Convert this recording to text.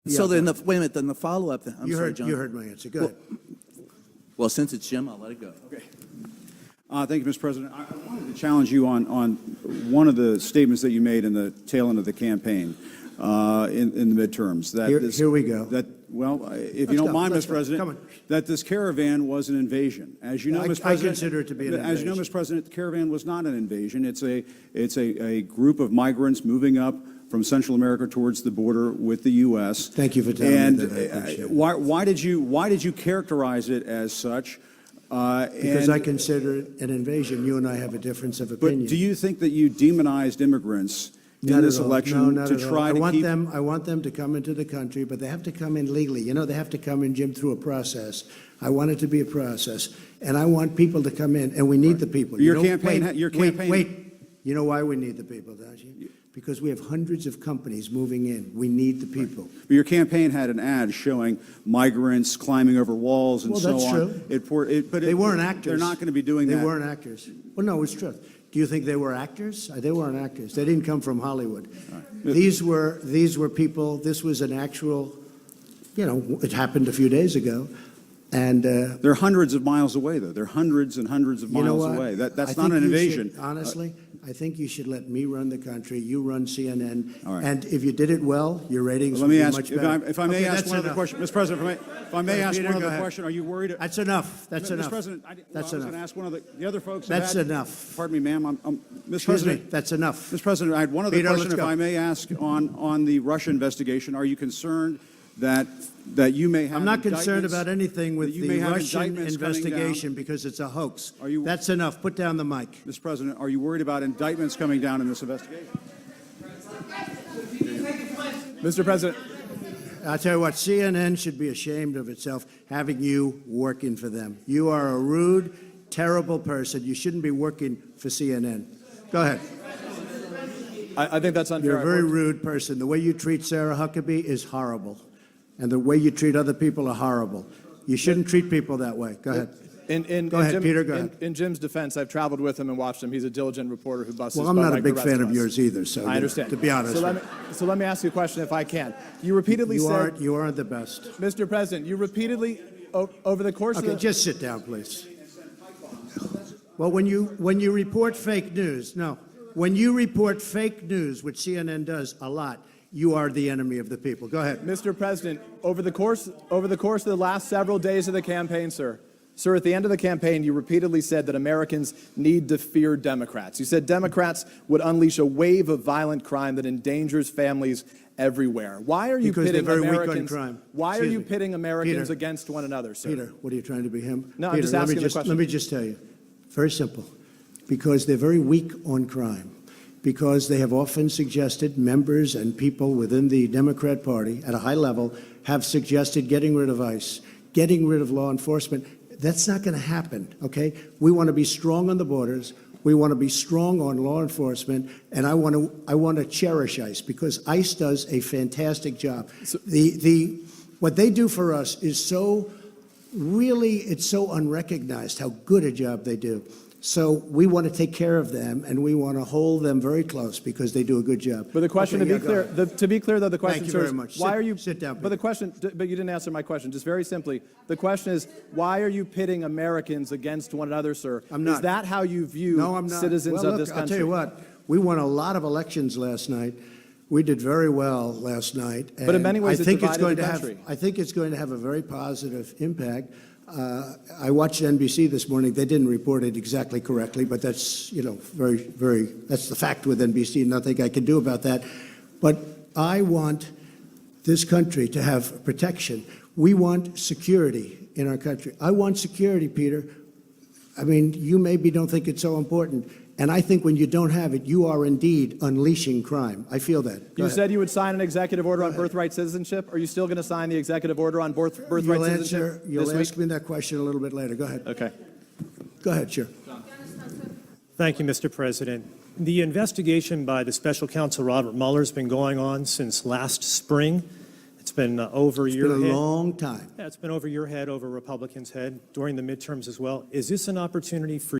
So then, wait a minute, then the follow-up then. I'm sorry, John. You heard my answer. Go ahead. Well, since it's Jim, I'll let it go. Okay. Thank you, Mr. President. I wanted to challenge you on one of the statements that you made in the tail end of the campaign in the midterms. That Here we go. If you don't mind, Mr. President, that this caravan was an invasion. As you know, Mr. President, I consider it to be an invasion. As you know, Mr. President, the caravan was not an invasion. It's a group of migrants moving up from Central America towards the border with the U.S. Thank you for telling me that. I appreciate it. Why did you characterize it as such? Because I consider it an invasion. You and I have a difference of opinion. But do you think that you demonized immigrants in this election to try to keep? I want them to come into the country, but they have to come in legally. You know, they have to come in, Jim, through a process. I want it to be a process, and I want people to come in, and we need the people. Your campaign. Wait. You know why we need the people, don't you? Because we have hundreds of companies moving in. We need the people. Right. Your campaign had an ad showing migrants climbing over walls and so on. Well, that's true. But they weren't actors. They're not going to be doing that. They weren't actors. Well, no, it's true. Do you think they were actors? They weren't actors. They didn't come from Hollywood. Right. These were people. This was an actual, it happened a few days ago. And they're hundreds of miles away, though. They're hundreds and hundreds of miles away. That's not an invasion. Honestly, I think you should let me run the country. You run CNN. All right. And if you did it well, your ratings would be much better. If I may ask one other question, Mr. President, if I may ask one other question, are you worried? That's enough. That's enough. Mr. President, that's enough. I was going to ask one of the other folks. That's enough. Pardon me, ma'am. Mr. Excuse me. President, That's enough. Mr. President, I had one other question, if go. I may ask, on the Russia investigation. Are you concerned that you may have? I'm not concerned about anything with the Russian investigation investigation because it's a hoax. That's enough. Put down the mic. Mr. President, are you worried about indictments coming down in this investigation? Mr. President. I'll tell you what, CNN should be ashamed of itself having you working for them. You are a rude, terrible person. You shouldn't be working for CNN. Go ahead. I think that's unfair. You're a very rude person. The way you treat Sarah Huckabee is horrible. And the way you treat other people are horrible. You shouldn't treat people that way. Go ahead. Go ahead, Peter, go ahead. In Jim's defense, I've traveled with him and watched him. He's a diligent reporter who busts his butt. Well, I'm not a big fan of yours either, so I understand. To be honest. So let me ask you a question if I can. You repeatedly said... You aren't the best. Mr. President, you repeatedly, over the course of the... Okay, just sit down, please. Well, when you report fake news, when you report fake news, which CNN does a lot, you are the enemy of the people. Go ahead. Mr. President, over the course of the last several days of the campaign, sir, at the end of the campaign, you repeatedly said that Americans need to fear Democrats. You said Democrats would unleash a wave of violent crime that endangers families everywhere. Why are you pitting Americans? Why are you pitting Americans against one another, sir? Peter, what are you trying to be him? No, Peter, I'm just asking the question. Let me just tell you, very simple, because they're very weak on crime. Because they have often suggested, members and people within the Democrat Party at a high level have suggested getting rid of ICE, getting rid of law enforcement. That's not going to happen, okay? We want to be strong on the borders. We want to be strong on law enforcement, and I want to cherish ICE because ICE does a fantastic job. So, what they do for us is it's so unrecognized how good a job they do. So we want to take care of them, and we want to hold them very close because they do a good job. But the question, to be clear, though, the question, Thank you very much. Why are you? Sit down. But but you didn't answer my question. Just very simply, the question is, why are you pitting Americans against one another, sir? I'm not. Is that how you view citizens of this country? I'll tell you what. We won a lot of elections last night. We did very well last night. But in many ways, I think it's going to have a very positive impact. I watched NBC this morning. They didn't report it exactly correctly, but that's, that's the fact with NBC. Nothing I can do about that. But I want this country to have protection. We want security in our country. I want security, Peter. I mean, you maybe don't think it's so important. And I think when you don't have it, you are indeed unleashing crime. I feel that. You said you would sign an executive order on birthright citizenship. Are you still going to sign the executive order on birthright citizenship? You'll ask me that question a little bit later. Go ahead. Okay. Go ahead, Chair. Thank you, Mr. President. The investigation by the special counsel Robert Mueller has been going on since last spring. It's been over your head. It's been a long time. Yeah, it's been over your head, over Republicans' head, during the midterms as well. Is this an opportunity for